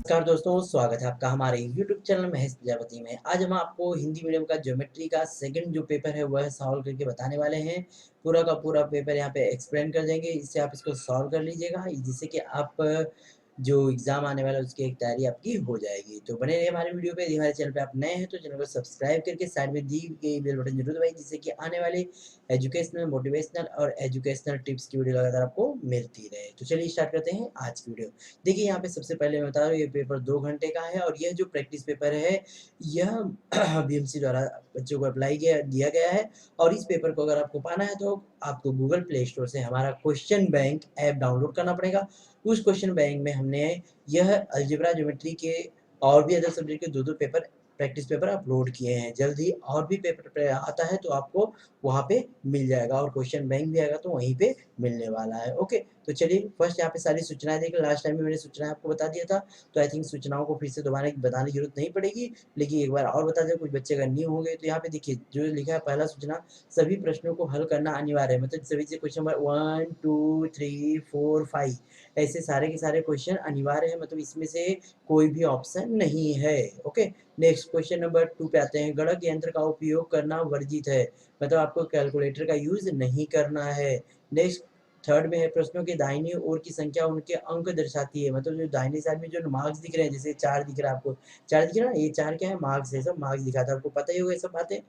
नमस्कार दोस्तों, स्वागत है आपका हमारे YouTube चैनल महेश प्रजापति में। आज हम आपको हिंदी मीडियम का ज्योमेट्री का सेकंड जो पेपर है वह सॉल्व करके बताने वाले हैं। पूरा का पूरा पेपर यहाँ पे एक्सप्लेन कर देंगे, इससे आप इसको सॉल्व कर लीजिएगा जिससे कि आप जो एग्ज़ाम आने वाला है उसकी एक तैयारी आपकी हो जाएगी। तो बने रहिए हमारे वीडियो पे। यदि हमारे चैनल पे आप नए हैं तो चैनल को सब्सक्राइब करके साइड में दी गई बेल बटन जरूर दबाइए जिससे कि आने वाले एजुकेशनल, मोटिवेशनल और एजुकेशनल टिप्स की वीडियो लगातार आपको मिलती रहे। तो चलिए स्टार्ट करते हैं आज की वीडियो। देखिए यहाँ पे सबसे पहले मैं बता रहा हूँ ये पेपर 2 घंटे का है और यह जो प्रैक्टिस पेपर है यह बीएमसी द्वारा बच्चों को अप्लाई दिया गया है। और इस पेपर को अगर आपको पाना है तो आपको गूगल प्ले स्टोर से हमारा क्वेश्चन बैंक ऐप डाउनलोड करना पड़ेगा। उस क्वेश्चन बैंक में हमने यह अलजेब्रा ज्योमेट्री के और भी अदर सब्जेक्ट के 2-2 पेपर प्रैक्टिस पेपर अपलोड किए हैं। जल्द ही और भी पेपर आता है तो आपको वहाँ पे मिल जाएगा और क्वेश्चन बैंक भी आएगा तो वहीं पे मिलने वाला है। ओके, तो चलिए फर्स्ट यहाँ पे सारी सूचनाएँ देखिए। लास्ट टाइम भी मैंने सूचनाएँ आपको बता दिया था, तो आई थिंक सूचनाओं को फिर से दोबारा बताने की ज़रूरत नहीं पड़ेगी। लेकिन एक बार और बता दें, कुछ बच्चे अगर न्यू हो गए तो यहाँ पे देखिए जो लिखा है पहला सूचना, सभी प्रश्नों को हल करना अनिवार्य है। मतलब सभी से क्वेश्चन नंबर 1, 2, 3, 4, 5 ऐसे सारे के सारे क्वेश्चन अनिवार्य है, मतलब इसमें से कोई भी ऑप्शन नहीं है। ओके, नेक्स्ट क्वेश्चन नंबर 2 पे आते हैं। गणक यंत्र का उपयोग करना वर्जित है, मतलब आपको कैलकुलेटर का यूज़ नहीं करना है। नेक्स्ट थर्ड में है, प्रश्नों के दाहिनी ओर की संख्या उनके अंक दर्शाती है, मतलब जो दाहिनी साइड में जो मार्क्स दिख रहे हैं, जैसे 4 दिख रहा है आपको, 4 दिख रहा है, ये 4 क्या है? मार्क्स है, सब मार्क्स दिखाता है, आपको पता ही होगा ये सब बातें।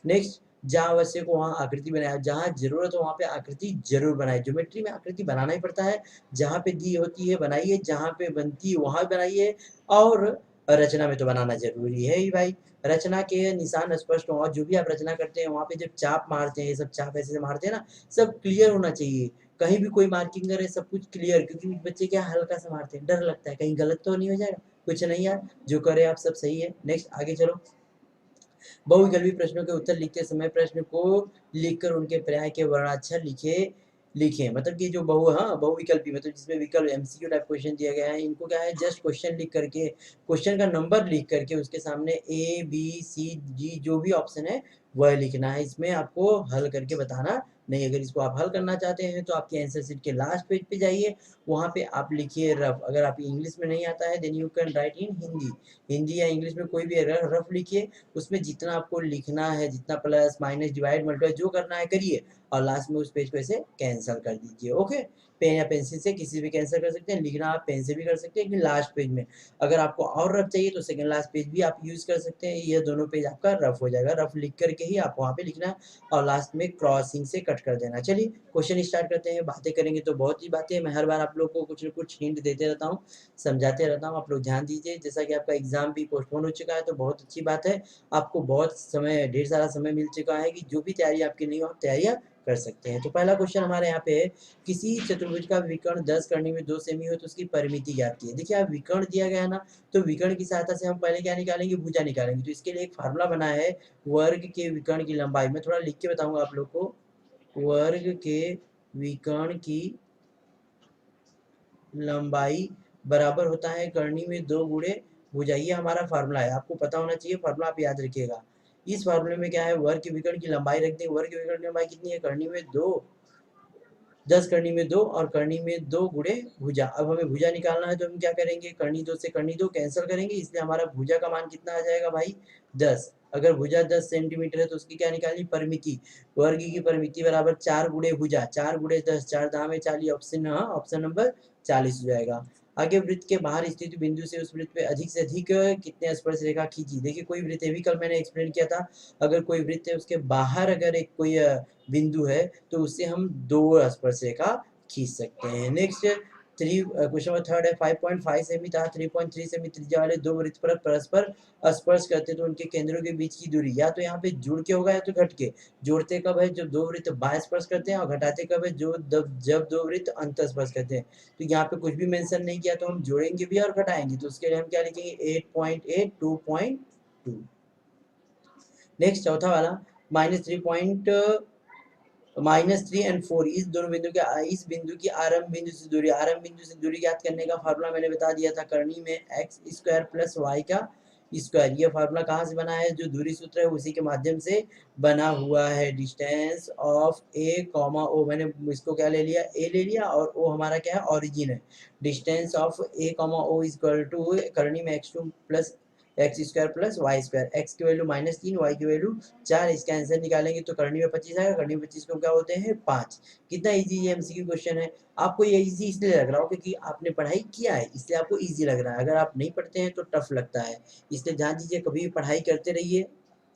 नेक्स्ट, जहाँ आवश्यक हो वहाँ आकृति बनाए, जहाँ ज़रूरत हो वहाँ पे आकृति ज़रूर बनाए। ज्योमेट्री में आकृति बनाना ही पड़ता है, जहाँ पे दी होती है बनाइए, जहाँ पे बनती है वहाँ बनाइए, और रचना में तो बनाना ज़रूरी है ही भाई। रचना के निशान स्पष्ट हों, और जो भी आप रचना करते हैं वहाँ पे जब चाप मारते हैं, ये सब चाप ऐसे मारते हैं ना, सब क्लियर होना चाहिए। कहीं भी कोई मार्किंग करे सब कुछ क्लियर, क्योंकि बच्चे क्या हल्का सा मारते हैं, डर लगता है कहीं गलत तो नहीं हो जाएगा। कुछ नहीं यार, जो करे आप सब सही है। नेक्स्ट आगे चलो। बहुविकल्पी प्रश्नों के उत्तर लिखते समय प्रश्न को लिखकर उनके पर्याय के वर्णाक्षर लिखें। मतलब कि जो बहुविकल्पी मतलब जिसमें विकल्प एमसीक्यू टाइप क्वेश्चन दिया गया है, इनको क्या है, जस्ट क्वेश्चन लिख करके, क्वेश्चन का नंबर लिख करके उसके सामने ए बी सी डी जो भी ऑप्शन है वह लिखना है। इसमें आपको हल करके बताना नहीं। अगर इसको आप हल करना चाहते हैं तो आपके आंसर शीट के लास्ट पेज पे जाइए, वहाँ पे आप लिखिए रफ। अगर आप इंग्लिश में नहीं आता है देन यू कैन राइट इन हिंदी। हिंदी या इंग्लिश में कोई भी रफ लिखिए, उसमें जितना आपको लिखना है, जितना प्लस माइनस डिवाइड मल्टीप्लाई जो करना है करिए, और लास्ट में उस पेज को ऐसे कैंसिल कर दीजिए। ओके, पेन या पेंसिल से किसी भी कैंसिल कर सकते हैं, लिखना आप पेन से भी कर सकते हैं, लेकिन लास्ट पेज में। अगर आपको और रफ चाहिए तो सेकंड लास्ट पेज भी आप यूज़ कर सकते हैं, ये दोनों पेज आपका रफ हो जाएगा। रफ लिख करके ही आप वहाँ पे लिखना है और लास्ट में क्रॉसिंग से कट कर देना। चलिए क्वेश्चन स्टार्ट करते हैं। बातें करेंगे तो बहुत ही बातें, मैं हर बार आप लोग को कुछ न कुछ हिंट देते रहता हूँ, समझाते रहता हूँ, आप लोग ध्यान दीजिए। जैसा कि आपका एग्ज़ाम भी पोस्टपोन हो चुका है तो बहुत अच्छी बात है, आपको बहुत समय, ढेर सारा समय मिल चुका है कि जो भी तैयारी आपकी नहीं हो आप तैयारियाँ कर सकते हैं। तो पहला क्वेश्चन हमारे यहाँ पे है, किसी चतुर्भुज का विकर्ण 10 करने में 2 सेमी हो तो उसकी परिमिति ज्ञात कीजिए। देखिए आप विकर्ण दिया गया है ना, तो विकर्ण की सहायता से हम पहले क्या निकालेंगे, भुजा निकालेंगे। तो इसके लिए एक फार्मूला बना है, वर्ग के विकर्ण की लंबाई। मैं थोड़ा लिख के बताऊंगा आप लोग को। वर्ग के विकर्ण की लंबाई बराबर होता है करनी में 2 गुणे भुजा। ये हमारा फार्मूला है, आपको पता होना चाहिए, फार्मूला आप याद रखिएगा। इस फार्मूले में क्या है, वर्ग के विकर्ण की लंबाई रख देंगे। वर्ग के विकर्ण की लंबाई कितनी है, करनी में 2, 10 करनी में 2 और करनी में 2 गुणे भुजा। अब हमें भुजा निकालना है तो हम क्या करेंगे, करनी 2 से करनी 2 कैंसिल करेंगे, इसलिए हमारा भुजा का मान कितना आ जाएगा भाई, 10। अगर भुजा 10 सेंटीमीटर है तो उसकी क्या निकालनी, परिमिति। वर्ग की परिमिति बराबर 4 गुणे भुजा, 4 गुणे 10, 4 दाम में 40, ऑप्शन नंबर 40 हो जाएगा। आगे वृत्त के बाहर स्थित बिंदु से उस वृत्त पे अधिक से अधिक कितने स्पर्श रेखा खींची। देखिए कोई वृत्त है, भी कल मैंने एक्सप्लेन किया था, अगर कोई वृत्त है उसके बाहर अगर एक कोई बिंदु है तो उससे हम 2 स्पर्श रेखा खींच सकते हैं। नेक्स्ट क्वेश्चन नंबर थर्ड है, 5.5 सेमी तथा 3.3 सेमी त्रिज्या वाले 2 वृत्त पर परस्पर स्पर्श करते तो उनके केंद्रों के बीच की दूरी, या तो यहाँ पे जुड़ के होगा या तो घट के। जोड़ते कब है, जब 2 वृत्त बाह्य स्पर्श करते हैं, और घटाते कब है, जब 2 वृत्त अंत स्पर्श करते हैं। तो यहाँ पे कुछ भी मेंशन नहीं किया तो हम जोड़ेंगे भी और घटाएंगे, तो उसके लिए हम क्या लिखेंगे, 8.8, 2.2। नेक्स्ट चौथा वाला, -3 एंड 4, इस दोनों बिंदु के इस बिंदु की आरंभ बिंदु से दूरी ज्ञात करने का फार्मूला मैंने बता दिया था, करनी में x² + y का स्क्वायर। ये फार्मूला कहाँ से बना है, जो दूरी सूत्र है उसी के माध्यम से बना हुआ है। डिस्टेंस ऑफ ए कॉमा ओ, मैंने इसको क्या ले लिया, ए ले लिया, और ओ हमारा क्या है, ऑरिजिन है। Distance of A comma O is equal to करनी में x2 plus X square plus Y square. X की वैल्यू -3, वाई की वैल्यू 4, इसका आंसर निकालेंगे तो करनी में 25 आएगा। करनी में 25 को क्या होते हैं 5। कितना इजी ये एमसीक्यू क्वेश्चन है। आपको ये इजी इसलिए लग रहा हो क्योंकि आपने पढ़ाई किया है, इसलिए आपको इजी लग रहा है। अगर आप नहीं पढ़ते हैं तो टफ लगता है। इसलिए ध्यान दीजिए, कभी भी पढ़ाई करते रहिए,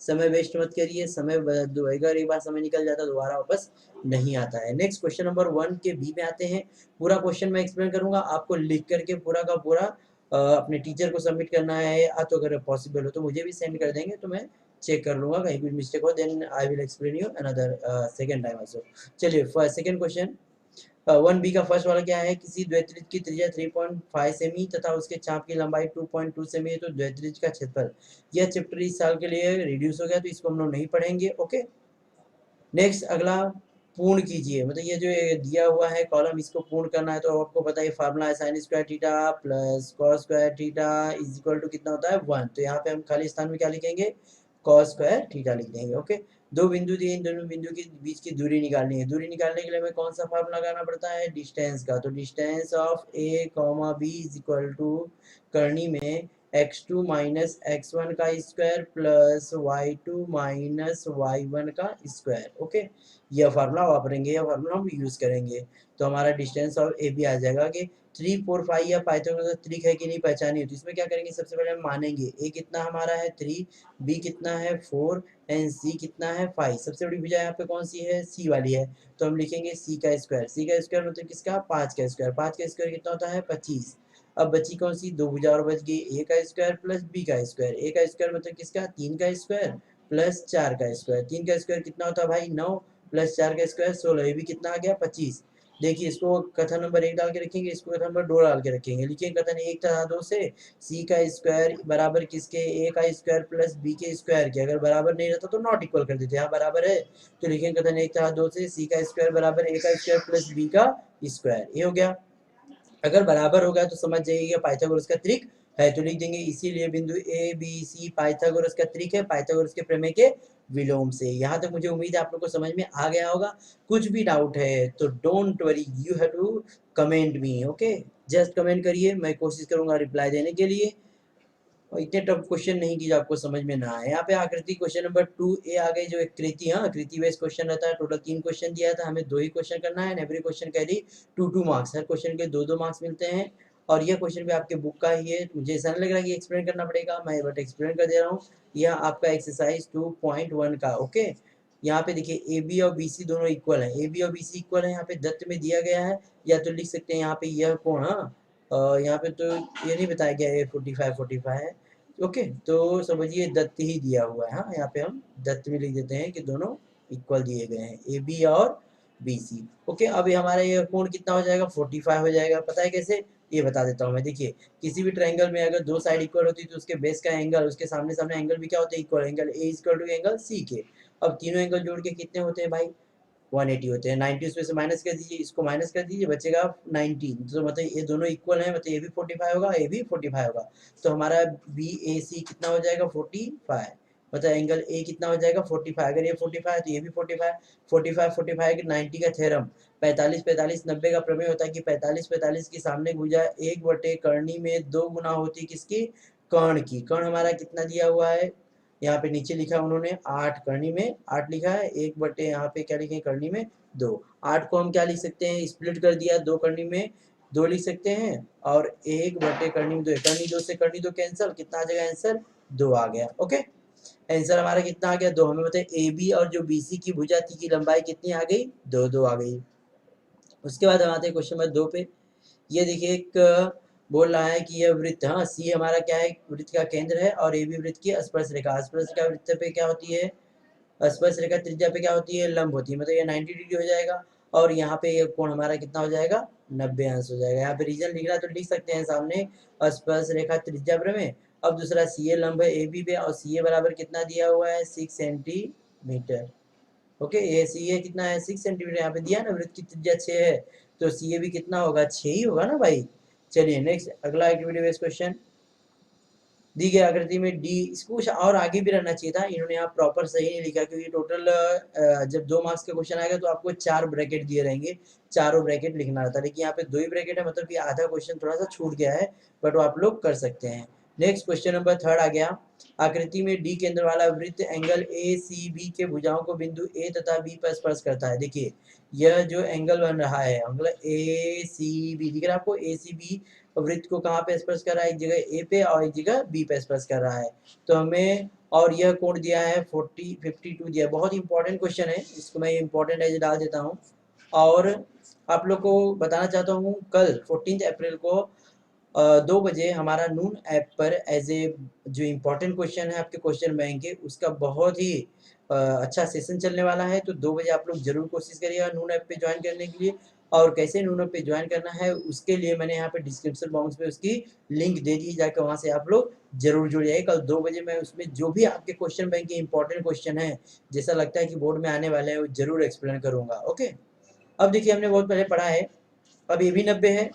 समय वेस्ट मत करिए। समय अगर एक बार समय निकल जाता है दोबारा वापस नहीं आता है। नेक्स्ट क्वेश्चन नंबर 1 के बी में आते हैं। पूरा क्वेश्चन मैं एक्सप्लेन करूंगा, आपको लिख करके पूरा का पूरा अपने टीचर को सबमिट करना है, या तो अगर पॉसिबल हो तो मुझे भी सेंड कर देंगे तो मैं चेक कर लूंगा, कहीं भी मिस्टेक हो then I will explain you another second time also. चलिए सेकंड क्वेश्चन 1 बी का फर्स्ट वाला क्या है, किसी द्वित्रिज की त्रिज्या 3.5 सेमी तथा उसके चाप की लंबाई 2.2 सेमी है, तो द्वित्रिज का क्षेत्रफल। यह चैप्टर इस साल के लिए रिड्यूस हो गया तो इसको हम लोग नहीं पढ़ेंगे। ओके, नेक्स्ट अगला, पूर्ण कीजिए। मतलब ये जो दिया हुआ है कॉलम, इसको पूर्ण करना है तो आपको पता है फार्मूला है sine square theta plus cos square theta is equal to कितना होता है 1। तो यहाँ पे हम खाली स्थान में क्या लिखेंगे, कॉस स्क्वायर थीटा लिख देंगे। ओके, दो बिंदु दिए, इन दोनों बिंदु के बीच की दूरी निकालनी है। दूरी निकालने के लिए हमें कौन सा फार्मूला लगाना पड़ता है, डिस्टेंस का। तो distance of A comma B is equal to करनी में x2 माइनस x1 का square plus y2 minus y1 का स्क्वायर। ओके, यह फार्मूला वापरेंगे, यह फार्मूला हम यूज करेंगे। तो हमारा डिस्टेंस ऑफ ए बी आ जाएगा कि 3 4 5 या पाइथागोरस का ट्रिक है कि नहीं पहचानी हो, तो इसमें क्या करेंगे, सबसे पहले हम मानेंगे ए कितना हमारा है 3, बी कितना है 4 एंड सी कितना है 5। सबसे बड़ी भुजा यहाँ पे कौन सी है, सी वाली है, तो हम लिखेंगे सी का स्क्वायर। सी का स्क्वायर मतलब किसका, 5 का स्क्वायर। 5 का स्क्वायर कितना होता है 25। अब बची कौन सी, दो भुजा और बच गई, ए का स्क्वायर प्लस बी का स्क्वायर। ए का स्क्वायर मतलब किसका, 3 का स्क्वायर प्लस 4 का स्क्वायर। 3 का स्क्वायर कितना होता है भाई 9 प्लस 4 का स्क्वायर 16। ये भी कितना आ गया 25। देखिए इसको कथन नंबर 1 डाल के रखेंगे, इसको कथन नंबर 2 डाल के रखेंगे। लिखिए कथन 1 तथा 2 से सी का स्क्वायर बराबर किसके, ए का स्क्वायर प्लस बी के स्क्वायर के। अगर बराबर नहीं रहता तो नॉट इक्वल कर देते, यहाँ बराबर है तो लिखेंगे कथन 1 तथा 2 से सी का स्क्वायर बराबर ए का स्क्वायर प्लस बी का स्क्वायर। ये हो गया। अगर बराबर हो गया तो समझ जाइए पाइथागोरस का त्रिक है, तो लिख देंगे इसीलिए बिंदु ए बी सी पाइथागोरस का त्रिक है, पाइथागोरस के प्रमेय के विलोम से। यहाँ तक मुझे उम्मीद है आप लोग को समझ में आ गया होगा। कुछ भी डाउट है तो don't worry, you have to comment me. Okay, just comment करिए, मैं कोशिश करूंगा रिप्लाई देने के लिए। और इतने टफ क्वेश्चन नहीं कि जो आपको समझ में ना आए। यहाँ पे आकृति क्वेश्चन नंबर 2 ए आ गई, जो एक कृति, हाँ कृति बेस्ड क्वेश्चन रहता है। टोटल 3 क्वेश्चन दिया था, हमें 2 ही क्वेश्चन करना है। एवरी क्वेश्चन कैरी 2 मार्क्स, हर क्वेश्चन के 2 मार्क्स मिलते हैं। और यह क्वेश्चन भी आपके बुक का ही है, मुझे ऐसा नहीं लग रहा कि एक्सप्लेन करना पड़ेगा, मैं बट एक्सप्लेन कर दे रहा हूँ। यह आपका एक्सरसाइज 2.1 का। ओके, यहाँ पे देखिए ए बी और बी सी दोनों इक्वल है, ए बी और बी सी इक्वल है, यहाँ पे दत्त में दिया गया है। या तो लिख सकते हैं यहाँ पे यह कोण, हाँ यहाँ पे तो ये नहीं बताया गया है 45 है। ओके, तो समझिए दत्त ही दिया हुआ है। हाँ, यहाँ पे हम दत्त में लिख देते हैं कि दोनों इक्वल दिए गए हैं, ए बी और बी सी। ओके, अब हमारा ये कोण कितना हो जाएगा 45 हो जाएगा। पता है कैसे, ये बता देता हूँ मैं। देखिए किसी भी ट्रायंगल में अगर 2 साइड इक्वल होती है तो उसके बेस का एंगल, उसके सामने सामने एंगल भी क्या होते हैं equal. Angle A equal to angle C के। अब तीनों एंगल जोड़ के कितने होते हैं भाई 180 होते हैं। 90 उसमें से माइनस कर दीजिए, इसको माइनस कर दीजिए, बचेगा 19। तो मतलब ये दोनों इक्वल है, मतलब ये भी 45 होगा, ये भी 45 होगा। तो हमारा बी ए सी कितना हो जाएगा 45, मतलब एंगल ए कितना हो जाएगा 45। अगर ये 45 है तो ये भी 45। 45 45 की 90 का थ्योरम, 45 45 90 का प्रमेय होता है कि 45 45 की सामने भुजा 1/करनी में 2 गुना होती है किसकी, कर्ण की। कर्ण हमारा कितना दिया हुआ है, यहाँ पे नीचे लिखा उन्होंने 8, करनी में 8 लिखा है, 1/, यहाँ पे क्या लिखे करनी में 2। 8 को हम क्या लिख सकते हैं, स्प्लिट कर दिया, 2 करनी में 2 लिख सकते हैं, और 1/, करनी में 2, करनी 2 से करनी 2 कैंसिल, कितना आ जाएगा आंसर 2 आ गया। ओके, आंसर हमारा कितना आ गया 2। हमें बताए ए बी और जो बी सी की भुजा थी की लंबाई कितनी आ गई 2 2 आ गई। उसके बाद हम आते हैं क्वेश्चन नंबर 2 पे। ये देखिए एक बोल रहा है कि यह वृत्त, हाँ सी हमारा क्या है, वृत्त का केंद्र है, और ए बी वृत्त की स्पर्श रेखा। स्पर्श रेखा वृत्त पे क्या होती है, स्पर्श रेखा त्रिज्या पे क्या होती है, लंब होती है, मतलब ये 90 डिग्री हो जाएगा। और यहाँ पे ये कोण हमारा कितना हो जाएगा 90 अंश हो जाएगा। यहाँ पे रीजन लिख रहा तो लिख सकते हैं सामने स्पर्श रेखा त्रिज्या प्रमेय। अब दूसरा सी ए लंब है ए बी पे, और सी ए बराबर कितना दिया हुआ है 6 सेंटीमीटर। ओके, ये सी ए कितना है 6 सेंटीमीटर, यहाँ पे दिया ना वृत्त की त्रिज्या 6 है, तो सी ए भी कितना होगा 6 ही होगा ना भाई। चलिए नेक्स्ट अगला एक्टिविटी बेस्ड क्वेश्चन। दी गई आकृति में डी, इसको कुछ और आगे भी रहना चाहिए था, इन्होंने यहाँ प्रॉपर सही नहीं लिखा, क्योंकि टोटल जब 2 मार्क्स का क्वेश्चन आएगा तो आपको 4 ब्रैकेट दिए रहेंगे, चारों ब्रैकेट लिखना रहता है, लेकिन यहाँ पे 2 ही ब्रैकेट है, मतलब कि आधा क्वेश्चन थोड़ा सा छूट गया है, बट वो आप लोग कर सकते हैं। नेक्स्ट क्वेश्चन नंबर 3 आ गया, आकृति में डी केंद्र वाला वृत्त एंगल ए सी बी के भुजाओं को बिंदु ए तथा बी पर स्पर्श करता है। देखिए यह जो एंगल बन रहा है, मतलब ए सी बी दिख रहा है आपको, ए सी बी वृत्त को कहाँ पे स्पर्श कर रहा है, एक जगह ए पे और एक जगह बी पे स्पर्श कर रहा है, तो हमें, और यह कोण दिया है 52 दिया है। बहुत इंपॉर्टेंट क्वेश्चन है, इसको मैं इंपॉर्टेंट एज डाल देता हूँ। और आप लोग को बताना चाहता हूँ, कल 14 अप्रैल को 2 बजे हमारा नून ऐप पर एज ए जो इम्पोर्टेंट क्वेश्चन है आपके क्वेश्चन बैंक के, उसका बहुत ही अच्छा सेशन चलने वाला है, तो 2 बजे आप लोग जरूर कोशिश करिएगा नून ऐप पे ज्वाइन करने के लिए। और कैसे नून ऐप पे ज्वाइन करना है उसके लिए मैंने यहाँ पे डिस्क्रिप्शन बॉक्स में उसकी लिंक दे दी, जाकर वहाँ से आप लोग जरूर जुड़ जाइए। कल 2 बजे मैं उसमें जो भी आपके क्वेश्चन बैंक के इंपॉर्टेंट क्वेश्चन है, जैसा लगता है कि बोर्ड में आने वाले हैं, वो जरूर एक्सप्लेन करूंगा। ओके, अब देखिए हमने बहुत पहले पढ़ा है, अब ये भी 90 है,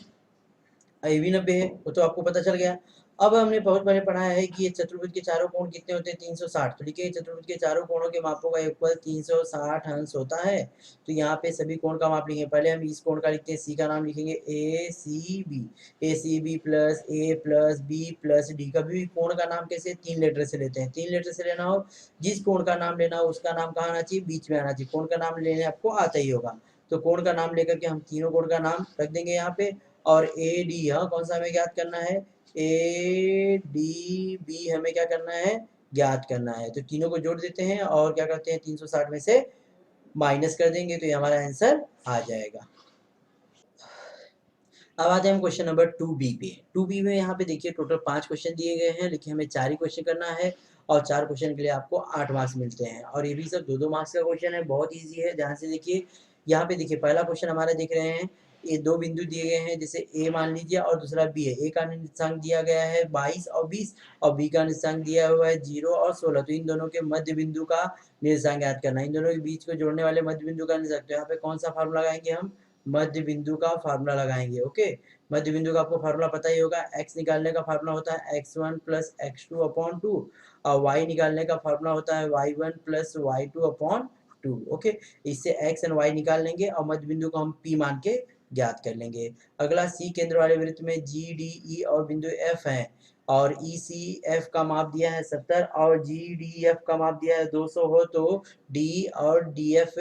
ये भी 90 है, वो तो आपको पता चल गया। अब हमने बहुत पहले पढ़ा है कि ये चतुर्भुज के चारों कोण कितने होते हैं, 360। तो देखिए चतुर्भुज के चारों कोणों के मापों का योगफल 360 अंश होता है। तो यहाँ पे सभी कोण का माप लिखेंगे, पहले हम इस कोण का लिखते हैं, सी का नाम लिखेंगे ए सी बी, ए सी बी प्लस ए प्लस बी प्लस डी। कभी भी कोण का नाम कैसे 3 लेटर से लेते हैं, 3 लेटर से लेना हो, जिस कोण का नाम लेना हो उसका नाम कहाँ आना चाहिए, बीच में आना चाहिए, कोण का नाम लेने आपको आता ही होगा। तो कोण का नाम लेकर के हम तीनों कोण का नाम रख देंगे यहाँ पे, और ए डी, हाँ कौन सा हमें ज्ञात करना है, ए डी बी हमें क्या करना है, ज्ञात करना है। तो तीनों को जोड़ देते हैं और क्या करते हैं, 360 में से माइनस कर देंगे, तो ये हमारा आंसर आ जाएगा। अब आते हैं हम क्वेश्चन नंबर 2B पे। 2B में यहाँ पे देखिए टोटल 5 क्वेश्चन दिए गए हैं, लेकिन हमें 4 ही क्वेश्चन करना है, और 4 क्वेश्चन के लिए आपको 8 मार्क्स मिलते हैं, और ये भी सब 2-2 मार्क्स का क्वेश्चन है, बहुत ईजी है। ध्यान से देखिए, यहाँ पे देखिए पहला क्वेश्चन हमारा देख रहे हैं, ये 2 बिंदु दिए गए हैं, जैसे ए मान लीजिए और दूसरा बी है। ए का निर्देशांक दिया गया है 22 और 20, और बी का निर्देशांक दिया हुआ है 0 और 16। तो इन दोनों के मध्य बिंदु का निर्देशांक ज्ञात करना है, इन दोनों के बीच को जोड़ने वाले मध्य बिंदु का निर्देशांक। तो यहाँ पे कौन सा फार्मूला लगाएंगे हम, मध्य बिंदु का फार्मूला लगाएंगे। ओके, मध्य बिंदु का आपको फार्मूला पता ही होगा, x निकालने का फार्मूला होता है x1 प्लस x2 अपॉन 2, और y निकालने का फार्मूला होता है y1 plus y2 upon 2। Okay, इससे x एंड y निकाल लेंगे और मध्य बिंदु को हम p मान के ज्ञात कर लेंगे। अगला सी केंद्र वाले वृत्त में जी डी ई और बिंदु f है, और ई सी एफ का माप दिया है 70 और जी डी एफ का माप दिया है 200 हो, तो डी और D F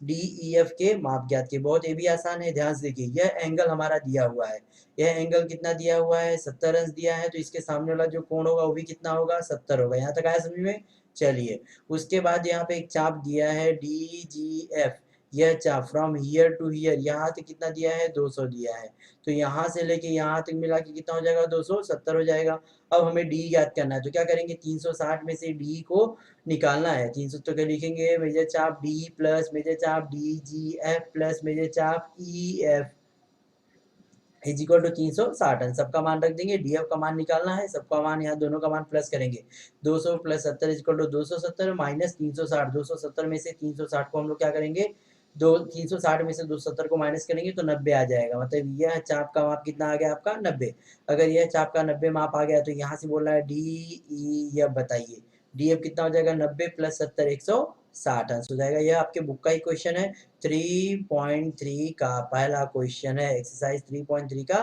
D E F के माप ज्ञात किए। बहुत ये भी आसान है, ध्यान से देखिए, यह एंगल हमारा दिया हुआ है, यह एंगल कितना दिया हुआ है, 70 अंश दिया है, तो इसके सामने वाला जो कोण होगा वो भी कितना होगा, 70 होगा। यहाँ तक आया समझ में, चलिए उसके बाद यहाँ पे एक चाप दिया है डी जी एफ, यह चाप फ्रॉम हियर टू हियर, यहाँ तक कितना दिया है, 200 दिया है, तो यहाँ से लेके यहाँ तक मिला के कितना हो जाएगा, 270 हो जाएगा। अब हमें डी ज्ञात करना है, तो क्या करेंगे, 360 में से डी को निकालना है। 300 तो क्या लिखेंगे, मेजर चाप डी प्लस मेजर चाप D G F plus major चाप E F is equal to 360। सबका मान रख देंगे, डीएफ का मान निकालना है, सबका मान यहाँ दोनों का मान प्लस करेंगे, 200 plus 70 is equal to 270 minus 360। 270 में से 360 को हम लोग क्या करेंगे, 360 में से 270 को माइनस करेंगे तो 90 आ जाएगा, मतलब यह चाप का माप कितना आ गया आपका, 90। अगर यह चाप का 90 माप आ गया तो यहाँ से बोल रहा है डी ई एफ, बताइए डी एफ कितना हो जाएगा, 90 प्लस 70 160 अंश हो जाएगा। यह आपके बुक का ही क्वेश्चन है, 3.3 का पहला क्वेश्चन है, एक्सरसाइज 3.3 का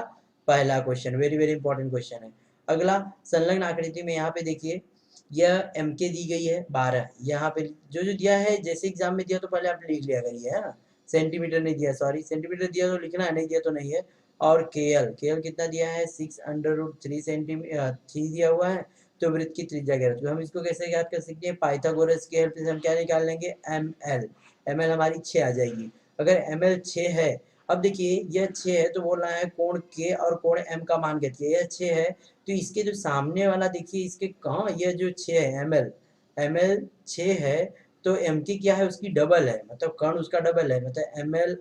पहला question, very very important question है। अगला संलग्न आकृति में यहाँ पे देखिए, यह एम के दी गई है 12, यहाँ पे जो जो दिया है जैसे एग्जाम में दिया तो पहले आप लिख लिया करिए, है ना, सेंटीमीटर नहीं दिया, सॉरी सेंटीमीटर दिया तो लिखना है, नहीं दिया तो नहीं है। और के एल कितना दिया है, 6√3 सेंटीमीटर 3 दिया हुआ है, तो वृत्त की त्रिज्या ज्ञात। तो हम इसको कैसे ज्ञात कर सकते हैं, पाइथागोरस की हेल्प से हम क्या निकाल लेंगे, एम एल, एम एल हमारी 6 आ जाएगी। अगर एम एल 6 है, अब देखिए यह 6 है तो बोल रहा है कोण के और कोण एम का मान ज्ञात कीजिए, यह 6 है, तो इसके जो सामने वाला देखिए, इसके कहाँ, यह जो 6 है एम एल 6 है, तो एम की क्या है, उसकी डबल है, मतलब कर्ण उसका डबल है, मतलब M L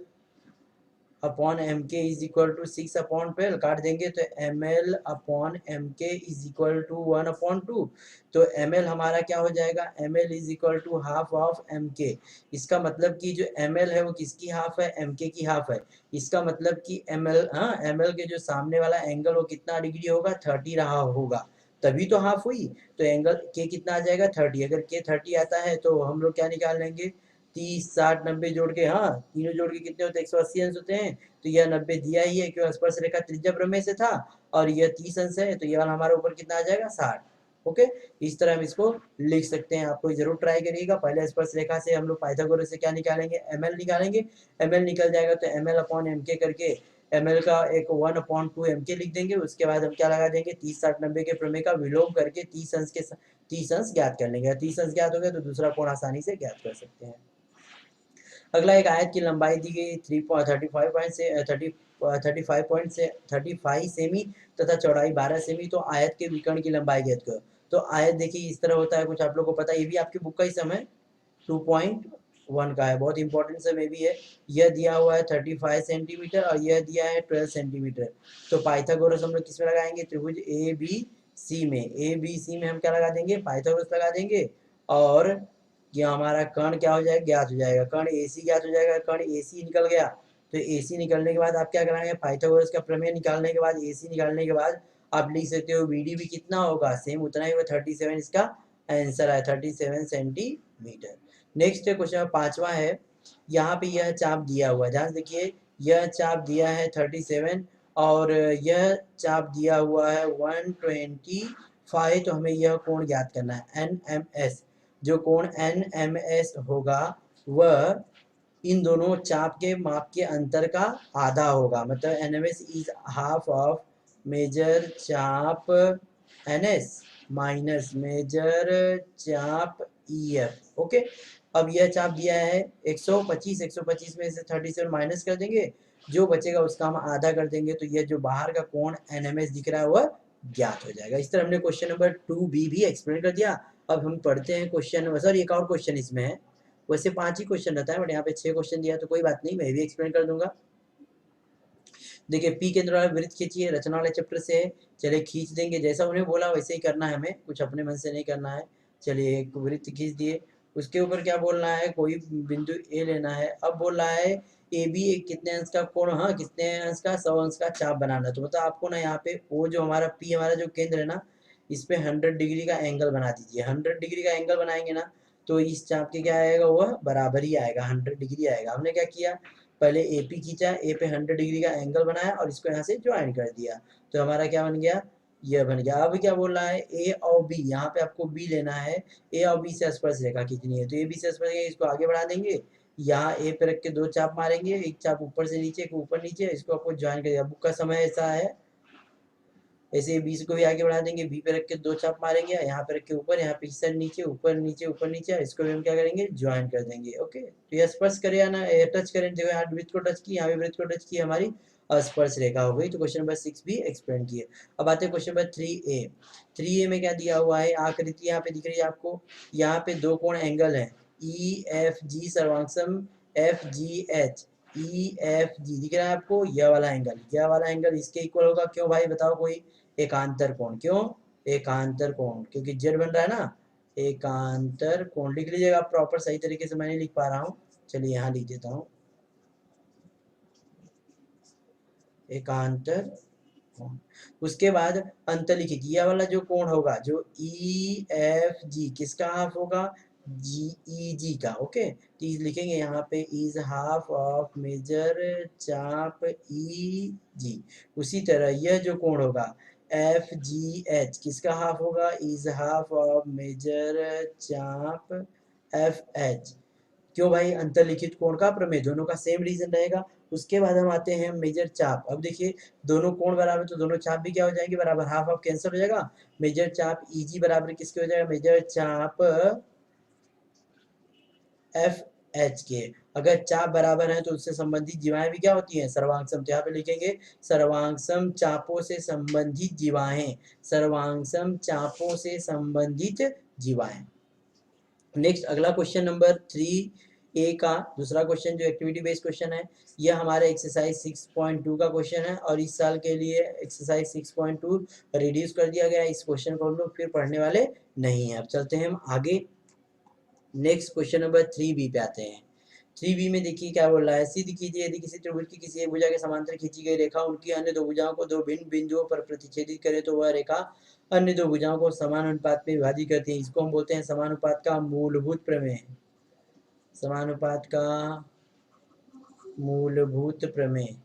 upon M K is equal to 6/12 काट देंगे तो M L upon M K is equal to 1/2। तो एम एल हमारा क्या हो जाएगा, M L is equal to half of M K. इसका मतलब कि जो एम एल है वो किसकी हाफ है, एम के की हाफ है। इसका मतलब कि एम एल, हाँ एम एल के जो सामने वाला एंगल वो कितना डिग्री होगा, 30 रहा होगा। तभी तो हाफ हुई। तो एंगल के कितना आ जाएगा 30। अगर के 30 आता है तो हम लोग क्या निकाल लेंगे 30 60 90 जोड़ के, हाँ तीनों जोड़ के कितने होते हैं 180 अंश होते हैं। तो यह 90 दिया ही है क्यों स्पर्श रेखा त्रिज्या प्रमेय से था और यह 30 अंश है तो यह वाला हमारे ऊपर कितना आ जाएगा 60। ओके, इस तरह हम इसको लिख सकते हैं। आप लोग जरूर ट्राई करिएगा। पहले स्पर्श रेखा से हम लोग पाइथागोरस से क्या निकालेंगे ml निकालेंगे। ml निकल जाएगा तो ml अपॉन mk करके ml का एक 1/2 mk लिख देंगे। उसके बाद हम क्या लगा देंगे 30 60 90 के प्रमेय का विलोम करके 30 अंश के 30 अंश ज्ञात कर लेंगे। 30 अंश ज्ञात हो गया तो दूसरा कोण आसानी से ज्ञात कर सकते हैं। अगला एक आयत की लंबाई दी गई 35 सेमी तथा चौड़ाई 12 सेमी। तो आयत के विकर्ण की लंबाई ज्ञात करो। तो आयत देखिए इस तरह होता है, कुछ आप लोग को पता है, ये भी आपकी बुक का ही समय 2.1 का है, बहुत इंपॉर्टेंट समय भी है। यह दिया हुआ है 35 सेंटीमीटर और यह दिया है 12 सेंटीमीटर। तो पाइथागोरस हम लोग किस में लगाएंगे त्रिभुज ए बी सी में। ए बी सी में हम क्या लगा देंगे पाइथागोरस लगा देंगे और ये हमारा कर्ण क्या हो जाएगा ज्ञात हो जाएगा। कर्ण AC ज्ञात हो जाएगा। कर्ण AC निकल गया तो AC निकलने के बाद आप क्या कराएंगे पाइथागोरस का प्रमेय निकालने के बाद AC निकालने के बाद आप लिख सकते हो BD भी कितना होगा सेम उतना ही होगा 37। इसका आंसर है 37 सेंटीमीटर। नेक्स्ट क्वेश्चन पांचवा है। यहाँ पे यह चाप दिया हुआ है, ध्यान से देखिए यह चाप दिया है 37 और यह चाप दिया हुआ है 125। तो हमें यह कोण ज्ञात करना है NMS। जो कोण NMS होगा वह इन दोनों चाप के माप के अंतर का आधा होगा। मतलब NMS is half of major चाप NS माइनस मेजर चाप EF। ओके, अब यह चाप दिया है 125। 125 में से 37 माइनस कर देंगे, जो बचेगा उसका हम आधा कर देंगे। तो यह जो बाहर का कोण NMS दिख रहा है वह ज्ञात हो जाएगा। इस तरह हमने क्वेश्चन नंबर 2B भी एक्सप्लेन कर दिया। अब हम पढ़ते हैं क्वेश्चन, सर एक और क्वेश्चन इसमें है, वैसे 5 ही क्वेश्चन रहता है बट यहाँ पे 6 क्वेश्चन दिया है तो कोई बात नहीं, मैं भी एक्सप्लेन कर दूंगा। देखिए पी केंद्र वाला वृत्त खींचिए, रचना वाले चैप्टर से है। चलिए खींच देंगे, जैसा उन्हें बोला वैसे ही करना है, हमें कुछ अपने मन से नहीं करना है। चलिए एक वृत्त खींच दिए, उसके ऊपर क्या बोलना है कोई बिंदु ए लेना है। अब बोल रहा है ए बी एक कितने अंश का कोण, हाँ कितने अंश का 100 अंश का चाप बनाना। तो मतलब आपको ना यहाँ पे वो जो हमारा पी हमारा जो केंद्र है ना इस पे 100 डिग्री का एंगल बना दीजिए। 100 डिग्री का एंगल बनाएंगे ना तो इस चाप के क्या आएगा वह बराबर ही आएगा 100 डिग्री आएगा। हमने क्या किया पहले AP खींचा, ए पे 100 डिग्री का एंगल बनाया और इसको यहाँ से ज्वाइन कर दिया। तो हमारा क्या बन गया यह बन गया। अब क्या बोल रहा है A और B, यहाँ पे आपको B लेना है। A और B से स्पर्श रेखा कितनी है तो AB से स्पर्श रेखा इसको आगे बढ़ा देंगे। यहाँ A पे रख के 2 चाप मारेंगे, एक चाप ऊपर से नीचे एक ऊपर नीचे, इसको आपको ज्वाइन कर दिया। बुक का समय ऐसा है, ऐसे ही 20 को भी आगे बढ़ा देंगे, बी पे रख के 2 चाप मारेंगे, यहाँ पे रख के ऊपर, यहाँ पे इस नीचे ऊपर नीचे ऊपर नीचे, इसको भी हम क्या करेंगे ज्वाइन कर देंगे। ओके, तो यह स्पर्श करे या ना टच करें, देखो यहाँ वृत्त को टच की, यहाँ भी वृत्त को टच की, हमारी स्पर्श रेखा हो गई। तो क्वेश्चन नंबर 6 भी एक्सप्लेन किए। अब आते हैं क्वेश्चन नंबर 3A। 3A में क्या दिया हुआ है आकृति यहाँ पे दिख रही है आपको, यहाँ पे दो कोण एंगल है EFG सर्वांगसम FGH। EFG दिख रहा है आपको, यह वाला एंगल इसके इक्वल होगा। क्यों भाई बताओ कोई, एकांतर कोण। क्यों एकांतर कोण, क्योंकि जेड बन रहा है ना, एकांतर कोण लिख लीजिएगा प्रॉपर, सही तरीके से मैं नहीं लिख पा रहा हूँ, चलिए यहाँ लिख देता हूँ एकांतर कोण। उसके बाद अंतलिखित यह वाला जो कोण होगा जो EFG किसका हाफ होगा GEG का। ओके, तो लिखेंगे यहाँ पे इज हाफ ऑफ मेजर चाप EG। उसी तरह यह जो कोण होगा FGH किसका हाफ होगा इज हाफ ऑफ मेजर चाप FH। क्यों भाई अंतर्लिखित कोण का प्रमेय, दोनों का सेम रीजन रहेगा। उसके बाद हम आते हैं मेजर चाप। अब देखिए दोनों कोण बराबर तो दोनों चाप भी क्या हो जाएंगे बराबर, हाफ ऑफ कैंसिल हो जाएगा। मेजर चाप EG बराबर किसके हो जाएगा मेजर चाप FH के। अगर चाप बराबर है तो उससे संबंधित जीवाएं भी क्या होती हैं सर्वांगसम। तो यहाँ पे लिखेंगे सर्वांगसम चापों से संबंधित जीवाएं, सर्वांगसम चापों से संबंधित जीवाएं। नेक्स्ट अगला क्वेश्चन नंबर 3A का दूसरा क्वेश्चन जो एक्टिविटी बेस्ड क्वेश्चन है, यह हमारे एक्सरसाइज 6.2 का क्वेश्चन है और इस साल के लिए एक्सरसाइज 6.2 रिड्यूस कर दिया गया है। इस क्वेश्चन को हम लोग फिर पढ़ने वाले नहीं है। अब चलते हैं हम आगे, नेक्स्ट क्वेश्चन नंबर 3B पे आते हैं। 3b में देखिए क्या बोल रहा है, सिद्ध कीजिए यदि किसी त्रिभुज की किसी एक भुजा के समांतर खींची गई रेखा उनकी अन्य दो भुजाओं को दो भिन्न बिंदुओं पर प्रतिच्छेदित करे तो वह रेखा अन्य दो भुजाओं को समान अनुपात में विभाजित करती है। इसको हम बोलते हैं समानुपात का मूलभूत प्रमेय। समानुपात का मूलभूत प्रमेय।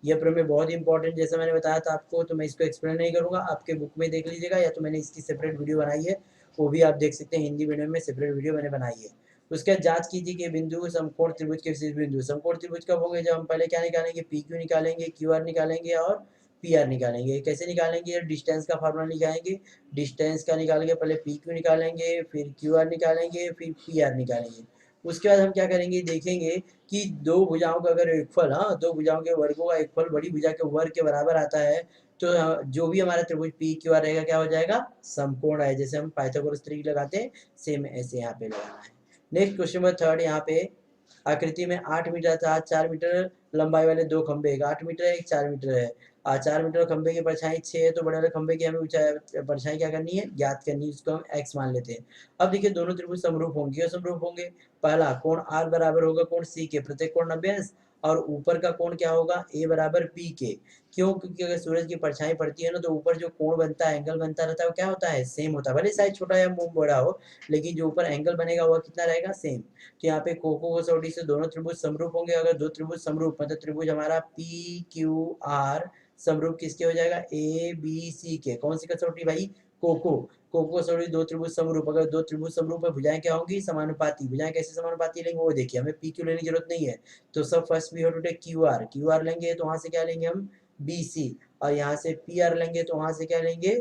यह प्रमेय बहुत ही इंपॉर्टेंट, जैसा मैंने बताया था आपको, तो मैं इसको एक्सप्लेन नहीं करूंगा, आपके बुक में देख लीजिएगा, या तो मैंने इसकी सेपरेट वीडियो बनाई है, वो भी आप देख सकते हैं, हिंदी मीडियम में सेपरेट वीडियो मैंने बनाई है। उसके बाद जांच कीजिए कि बिंदु समकोण त्रिभुज के विशेष बिंदु। समकोण त्रिभुज कब होंगे, जब हम पहले क्या निकालेंगे, पी क्यू निकालेंगे, क्यू आर निकालेंगे और पी आर निकालेंगे। कैसे निकालेंगे, डिस्टेंस का फार्मूला निकालेंगे, डिस्टेंस का निकाल के पहले पी क्यू निकालेंगे, फिर क्यू आर निकालेंगे, फिर पी आर निकालेंगे। उसके बाद हम क्या करेंगे, देखेंगे कि दो भुजाओं का अगर योगफल, हाँ, दो भुजाओं के वर्गों का योगफल बड़ी भुजा के वर्ग के बराबर आता है तो जो भी हमारा त्रिभुज पी क्यू आर रहेगा क्या हो जाएगा, समकोण है। जैसे हम पाइथागोरस ट्री लगाते हैं, सेम ऐसे यहाँ पे लगाना है। नेक्स्ट क्वेश्चन नंबर 3 यहाँ पे आकृति में 8 मीटर था 4 मीटर लंबाई वाले दो खंभे, एक 8 मीटर है एक 4 मीटर है। 4 मीटर खंभे की परछाई 6 है, तो बड़े वाले खंभे की हमें ऊंचाई परछाई क्या करनी है, ज्ञात करनी है, इसको हम x मान लेते हैं। अब देखिए दोनों त्रिभुज समरूप होंगे, क्यों समरूप होंगे, पहला कोण r बराबर होगा कोण c के, प्रत्येक कोण 90 अंश, और ऊपर का कोण क्या होगा, a बराबर b के। क्यों, क्योंकि अगर सूरज की परछाई पड़ती है ना, तो ऊपर जो कोण बनता है, एंगल बनता रहता है, वो क्या होता है, सेम होता है, भले साइज छोटा या मुंह बड़ा हो, लेकिन जो ऊपर एंगल बनेगा वो कितना रहेगा, सेम। तो यहाँ पे कोको कसौटी से दोनों त्रिभुज समरूप होंगे। अगर दो त्रिभुज समरूप, मतलब त्रिभुज हमारा पी क्यू आर समरूप किसके हो जाएगा, ए बी सी के। कौन सी कसौटी भाई, कोको। कोको कसौटी दो त्रिभुज समरूप, अगर दो त्रिभुज समरूप है, भुजाएं क्या होंगी, समानुपाती। भुजाएं कैसे समानुपाती लेंगे वो देखिए, हमें पी क्यू लेने की जरूरत नहीं है, तो सब first we have to take Q R. Q R लेंगे तो वहां से क्या लेंगे हम, बी सी, और यहाँ से पी आर लेंगे तो वहां से क्या लेंगे,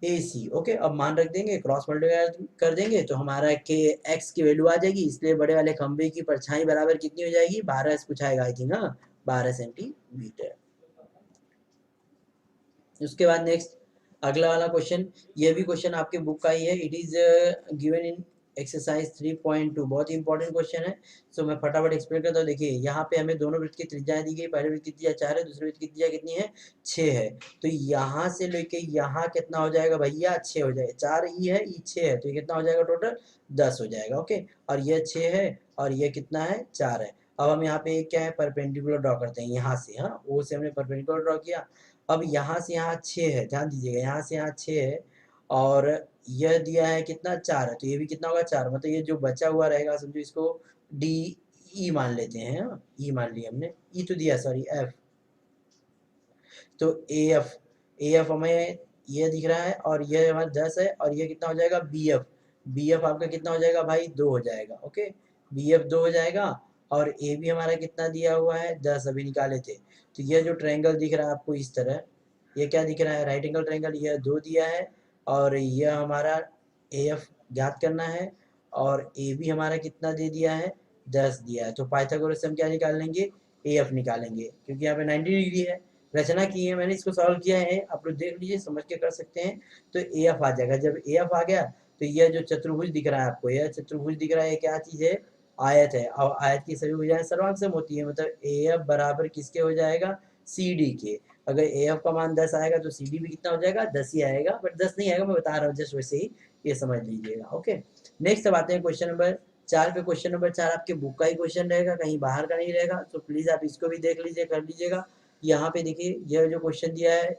ए सी। ओके, अब मान रख देंगे, क्रॉस मल्टीप्लाई कर देंगे तो हमारा के एक्स की वैल्यू आ जाएगी, इसलिए बड़े वाले खंभे की परछाई बराबर कितनी हो जाएगी, 12 कुछ आएगा आई थिंक, हाँ 12 सेंटीमीटर। उसके बाद नेक्स्ट अगला वाला क्वेश्चन, ये भी क्वेश्चन आपके बुक का ही है, it is given in exercise 3.2, बहुत ही इंपॉर्टेंट क्वेश्चन है। सो मैं फटाफट एक्सप्लेन करता हूँ। देखिए यहाँ पे हमें दोनों वृत्त की त्रिज्याएं दी गई, पहले वृत्त की त्रिज्या 4 है, दूसरे वृत्त की त्रिज्या कितनी है, 6 है। तो यहाँ से लेके यहाँ कितना हो जाएगा भैया, 6 हो जाएगा, 4 ई है, ई 6 है, तो ये कितना हो जाएगा टोटल, 10 हो जाएगा। ओके, और ये 6 है और ये कितना है, 4 है। अब हम यहाँ पे क्या है, परपेंडिकुलर ड्रॉ करते हैं यहाँ से, हाँ ओ से हमने परपेंडिकुलर ड्रॉ किया। अब यहाँ से यहाँ 6 है, ध्यान दीजिएगा, यहाँ से यहाँ 6 है और यह दिया है कितना, 4 है, तो ये भी कितना होगा, 4, मतलब ये जो बचा हुआ रहेगा समझो इसको डी ई मान लेते हैं, ई मान लिया हमने, ई तो दिया, सॉरी एफ, तो ए एफ हमें ये दिख रहा है और ये हमारा 10 है, और ये कितना हो जाएगा, बी एफ आपका कितना हो जाएगा भाई, 2 हो जाएगा। ओके, बी एफ 2 हो जाएगा, और ए भी हमारा कितना दिया हुआ है, 10 अभी निकाले थे। तो ये जो ट्रायंगल दिख रहा है आपको इस तरह, ये क्या दिख रहा है, राइट एंगल ट्रायंगल, ये 2 दिया है, और यह हमारा ए एफ ज्ञात करना है, और ए भी हमारा कितना दे दिया है, 10 दिया है। तो पाइथागोरस से हम क्या निकाल लेंगे, ए एफ निकालेंगे, क्योंकि यहाँ पे 90 डिग्री है, रचना की है मैंने, इसको सॉल्व किया है, आप लोग देख लीजिए, समझ के कर सकते हैं। तो ए एफ आ जाएगा, जब ए एफ आ गया तो यह जो चतुर्भुज दिख रहा है आपको, यह चतुर्भुज दिख रहा है, ये क्या चीज है, आयत है, और आयत की सभी भुजाएं सर्वांग होती है, मतलब ए एफ बराबर किसके हो जाएगा, सी डी के। अगर ए एफ का मान 10 आएगा तो सी डी भी कितना हो जाएगा, 10 ही आएगा, बट 10 नहीं आएगा, मैं बता रहा हूँ जस्ट वैसे ही, ये समझ लीजिएगा। ओके, नेक्स्ट अब आते हैं क्वेश्चन नंबर 4 पे। क्वेश्चन नंबर 4 आपके बुक का ही क्वेश्चन रहेगा, कहीं बाहर का नहीं रहेगा, तो प्लीज आप इसको भी देख लीजिए, कर लीजिएगा। यहाँ पे देखिए यह जो क्वेश्चन दिया है,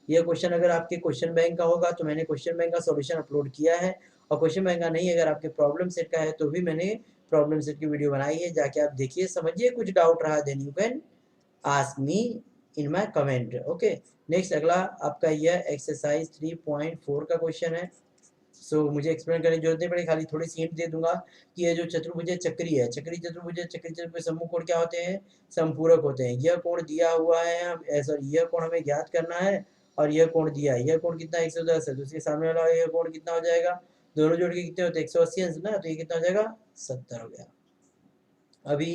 यह क्वेश्चन अगर आपके क्वेश्चन बैंक का होगा तो मैंने क्वेश्चन बैंक का सॉल्यूशन अपलोड किया है, और क्वेश्चन बैंक का नहीं, अगर आपके प्रॉब्लम सेट का है तो भी मैंने प्रॉब्लम सेट की वीडियो बनाई है, जाके आप देखिए, समझिए, कुछ डाउट रहा then you can ask me in my comment. Okay, next अगला आपका यह एक्सरसाइज 3.4 का क्वेश्चन है। सो मुझे एक्सप्लेन करने की जरूरत नहीं पड़ेगी, खाली थोड़ी सी हिंट दे दूंगा कि ये जो चतुर्भुज चक्री है, चक्री चतुर्भुज समूह कोण क्या होते हैं, संपूरक होते हैं। यह कोण दिया हुआ है, सॉरी यह कोण हमें ज्ञात करना है, और यह कोण दिया है, यह कोण कितना 110 है, तो उसके सामने वाला यह कोण कितना हो जाएगा, दोनों जोड़ के कितने होते हैं, 180 अंश ना, तो ये कितना हो जाएगा, 70 हो गया। अभी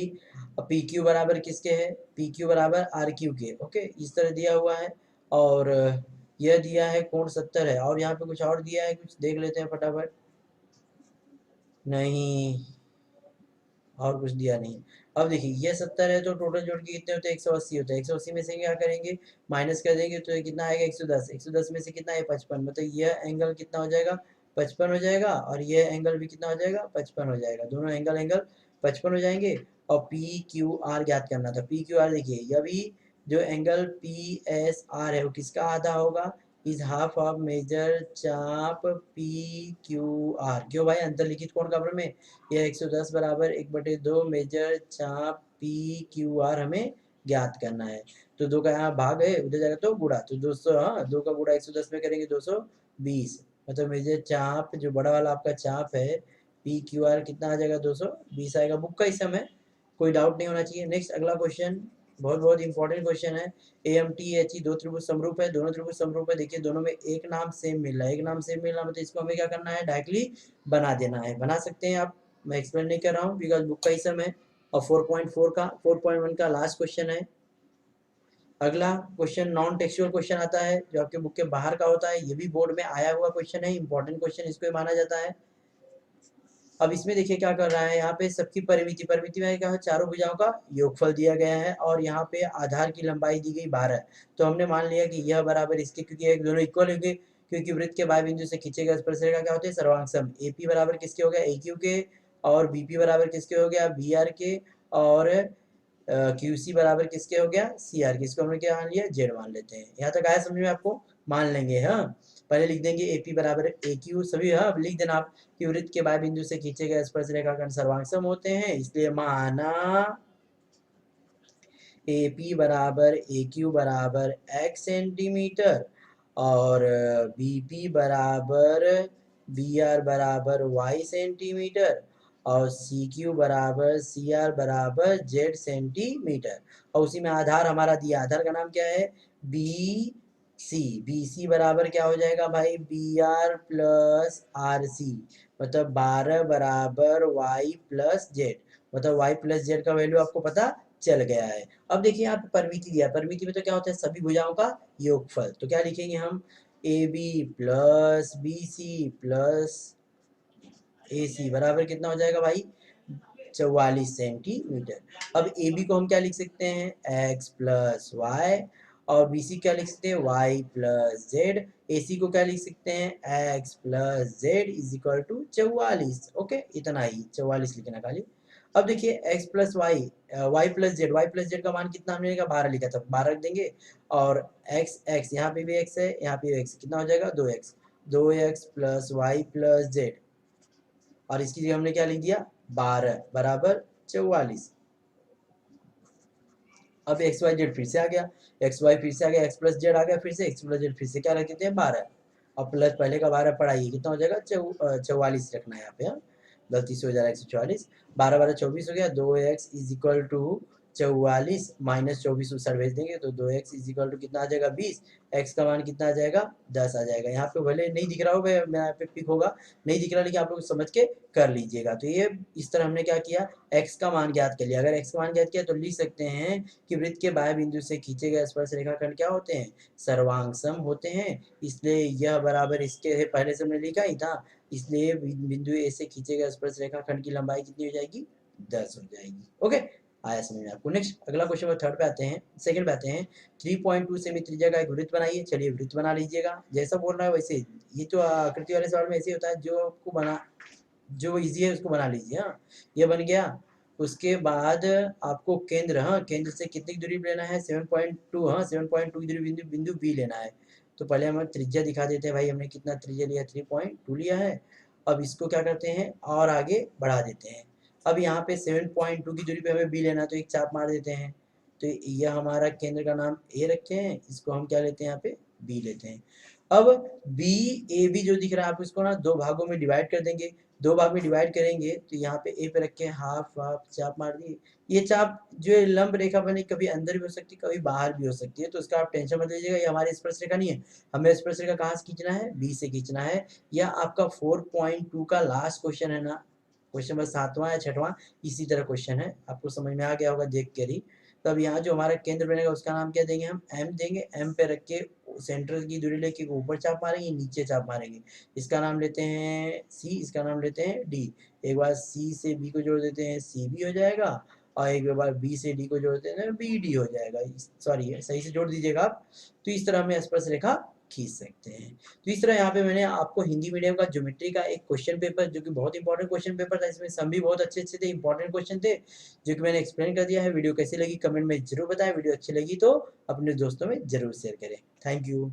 पी क्यू बराबर किसके है, पी क्यू बराबर आर क्यू के। ओके, इस तरह दिया हुआ है, और यह दिया है कोण 70 है, और यहाँ पे कुछ और दिया है, कुछ देख लेते हैं फटाफट, नहीं और कुछ दिया नहीं। अब देखिए ये 70 है, तो टोटल जोड़ के कितने होते हैं, 180 होते हैं, 180 में से क्या करेंगे, माइनस कर देंगे, तो ये कितना आएगा, 110, 110 में से कितना है, 55, मतलब यह एंगल कितना हो जाएगा, 55 हो जाएगा, और यह एंगल भी कितना हो जाएगा, 55 हो जाएगा, दोनों एंगल 55 हो जाएंगे। और पी क्यू आर ज्ञात करना था। पी क्यू आर देखिए, यह भी जो एंगल पी एस आर है वो किसका आधा होगा, इज हाफ ऑफ मेजर चाप पी क्यू आर। क्यों भाई, अंतर्लिखित कोण का प्रमेय, यह 110 बराबर 1/2 मेजर चाप पी क्यू आर हमें ज्ञात करना है। तो 2 का यहाँ भाग है, उधर जाएगा तो गुणा, तो 200, हाँ 2 का गुणा 110 में करेंगे 220, मतलब मेजर चाप जो बड़ा वाला आपका चाप है पी क्यू आर कितना आ जाएगा 220 आएगा। बुक का इस समय कोई डाउट नहीं होना चाहिए। नेक्स्ट अगला क्वेश्चन बहुत बहुत इंपॉर्टेंट क्वेश्चन है। A M T H E दो त्रिभुज समरूप है, दोनों त्रिभुज समरूप है। देखिए दोनों में एक नाम सेम मिल रहा है, एक नाम सेम मिल रहा है, मतलब इसको हमें क्या करना है, डायरेक्टली बना देना है। बना सकते हैं आप, मैं एक्सप्लेन नहीं कर रहा हूँ बिकॉज बुक का ही समय। और 4.4 का 4.1 का लास्ट क्वेश्चन है। अगला क्वेश्चन नॉन टेक्सचुअल क्वेश्चन आता है जो आपके बुक के बाहर का होता है, ये भी बोर्ड में आया हुआ क्वेश्चन है, इंपॉर्टेंट क्वेश्चन इसको माना जाता है। अब इसमें देखिए क्या कर रहा है, यहाँ पे सबकी परिमिति, परिमिति में क्या है, चारों भुजाओं का योगफल दिया गया है और यहाँ पे आधार की लंबाई दी गई 12। तो हमने मान लिया कि यह बराबर इसके, क्योंकि एक दोनों इक्वल होंगे, क्योंकि वृत्त के बाह्य बिंदु से खींचे गए स्पर्शरेखा क्या होते हैं, सर्वांग सम। एपी बराबर किसके हो गया, ए क्यू के, और बीपी बराबर किसके हो गया, बी आर के, और क्यू सी बराबर किसके हो गया, सी आर के। इसको हमने क्या मान लिया, जेड मान लेते हैं। यहाँ तक आया समझ में आपको, मान लेंगे। हाँ पहले लिख देंगे एपी बराबर ए क्यू, सभी हाँ लिख देना आप कि वृत्त के बाह्य बिंदु से खींचे गए स्पर्श रेखाखंड सर्वांग सम होते हैं, इसलिए माना एपी बराबर ए क्यू बराबर x सेंटीमीटर और बीपी बराबर बी आर बराबर y सेंटीमीटर और सी क्यू बराबर सी आर बराबर जेड सेंटीमीटर। और उसी में आधार हमारा दिया, आधार का नाम क्या है, बी सी। बी सी बराबर क्या हो जाएगा भाई, B R plus R C, मतलब 12 बराबर वाई प्लस जेड, मतलब वाई प्लस जेड का वैल्यू आपको पता चल गया है। अब देखिए यहाँ पे परिमिति दिया, परिमिति में तो क्या होता है, सभी भुजाओं का योगफल। तो क्या लिखेंगे हम, A B plus B C plus A C बराबर कितना हो जाएगा भाई, 44 सेंटीमीटर। अब ए बी को हम क्या लिख सकते हैं, x प्लस वाई, और बी सी क्या लिख सकते हैं, y plus z. A C को क्या लिख सकते हैं, x plus z is equal to 44। Okay, इतना ही 44 लिखना खाली। अब देखिए x plus y, y plus z, y plus z का मान कितना हमने लिखा, 12 लिखा था, 12 रख देंगे। और x यहाँ पे भी x है, यहाँ पे भी x, कितना हो जाएगा 2x, 2x plus Y plus Z, और इसकी जगह हमने क्या लिख दिया, 12 बराबर 44। अब एक्स वाई जेड फिर से आ गया, एक्स वाई फिर से आ गया, एक्स प्लस जेड आ गया, फिर से एक्स प्लस जेड फिर से क्या रख देते हैं, 12। और प्लस पहले का 12 पढ़ाइए कितना हो जाएगा, 44 रखना है यहाँ पे। हाँ गलती से हो जा रहा है 144, 12 12 24 हो गया, 2x is equal to 44 minus 24 उस भेज देंगे तो 2x इज इक्वल टू कितना आ जाएगा 20, x का मान कितना आ जाएगा 10 आ जाएगा। यहाँ पे भले नहीं दिख रहा हो, मैं यहाँ पे पिक होगा नहीं दिख रहा, लेकिन आप लोग समझ के कर लीजिएगा। तो ये इस तरह हमने क्या किया, x का मान ज्ञात कर लिया। अगर x का मान ज्ञात किया तो लिख सकते हैं कि वृत्त के बाह्य बिंदु से खींचे गए स्पर्श रेखाखंड क्या होते हैं, सर्वांग सम होते हैं। इसलिए यह बराबर इसके पहले से हमने लिखा ही था, इसलिए बिंदु ए से खींचे गए स्पर्श रेखाखंड की लंबाई कितनी हो जाएगी, 10 हो जाएगी। ओके, आया समझ में आपको। नेक्स्ट अगला क्वेश्चन थर्ड पे आते हैं, सेकंड पे आते हैं। 3.2 सेमी त्रिज्या का एक वृत्त बनाइए। चलिए वृत्त बना लीजिएगा, जैसा बोल रहा है वैसे। ये तो आकृति वाले सवाल में ऐसे होता है, जो आपको बना, जो इजी है उसको बना लीजिए। हाँ ये बन गया। उसके बाद आपको केंद्र, हाँ केंद्र से कितनी दूरी लेना है, 7.2, हाँ 7.2 की दूरी बिंदु बिंदु बी लेना है। तो पहले हम त्रिज्या दिखा देते हैं भाई, हमने कितना त्रिज्या लिया, 3.2 लिया है। अब इसको क्या करते हैं और आगे बढ़ा देते हैं। अब यहाँ पे 7.2 की दूरी पे हमें बी लेना, तो एक चाप मार देते हैं। तो यह हमारा केंद्र का नाम ए रखे हैं, इसको हम क्या लेते हैं, यहाँ पे बी लेते हैं। अब बी ए बी जो दिख रहा है आप इसको ना दो भागों में डिवाइड कर देंगे। दो भाग में डिवाइड करेंगे तो यहाँ पे ए पे रख के हाफ हाफ चाप मार दिए। ये चाप जो लंब रेखा बनी, कभी अंदर भी हो सकती है कभी बाहर भी हो सकती है, तो उसका आप टेंशन मत लीजिएगा। ये हमारी स्पर्श रेखा नहीं है, हमें स्पर्श रेखा कहाँ से खींचना है, बी से खींचना है। यह आपका 4.2 का लास्ट क्वेश्चन है ना, क्वेश्चन नंबर 7वां या 6वां, इसी तरह क्वेश्चन है, आपको समझ में आ गया होगा देख कर ही। तब यहाँ जो हमारा केंद्र बनेगा उसका नाम क्या देंगे, हम एम देंगे। एम पे रख के सेंटर की दूरी लेके ऊपर चाप मारेंगे, नीचे चाप मारेंगे। इसका नाम लेते हैं सी, इसका नाम लेते हैं डी। एक बार सी से बी को जोड़ देते हैं, सी बी हो जाएगा, और एक बार बी से डी को जोड़ देते हैं, बी डी हो जाएगा। सॉरी सही से जोड़ दीजिएगा आप। तो इस तरह हमें स्पर्श रेखा खींच सकते हैं। तो इस तरह यहाँ पे मैंने आपको हिंदी मीडियम का ज्योमेट्री का एक क्वेश्चन पेपर, जो कि बहुत इंपॉर्टेंट क्वेश्चन पेपर था, इसमें सम भी बहुत अच्छे-अच्छे थे, इंपॉर्टेंट क्वेश्चन थे, जो कि मैंने एक्सप्लेन कर दिया है। वीडियो कैसी लगी कमेंट में ज़रूर बताएँ, वीडियो अच्छी लगी तो अपने दोस्तों में ज़रूर शेयर करें। Thank you.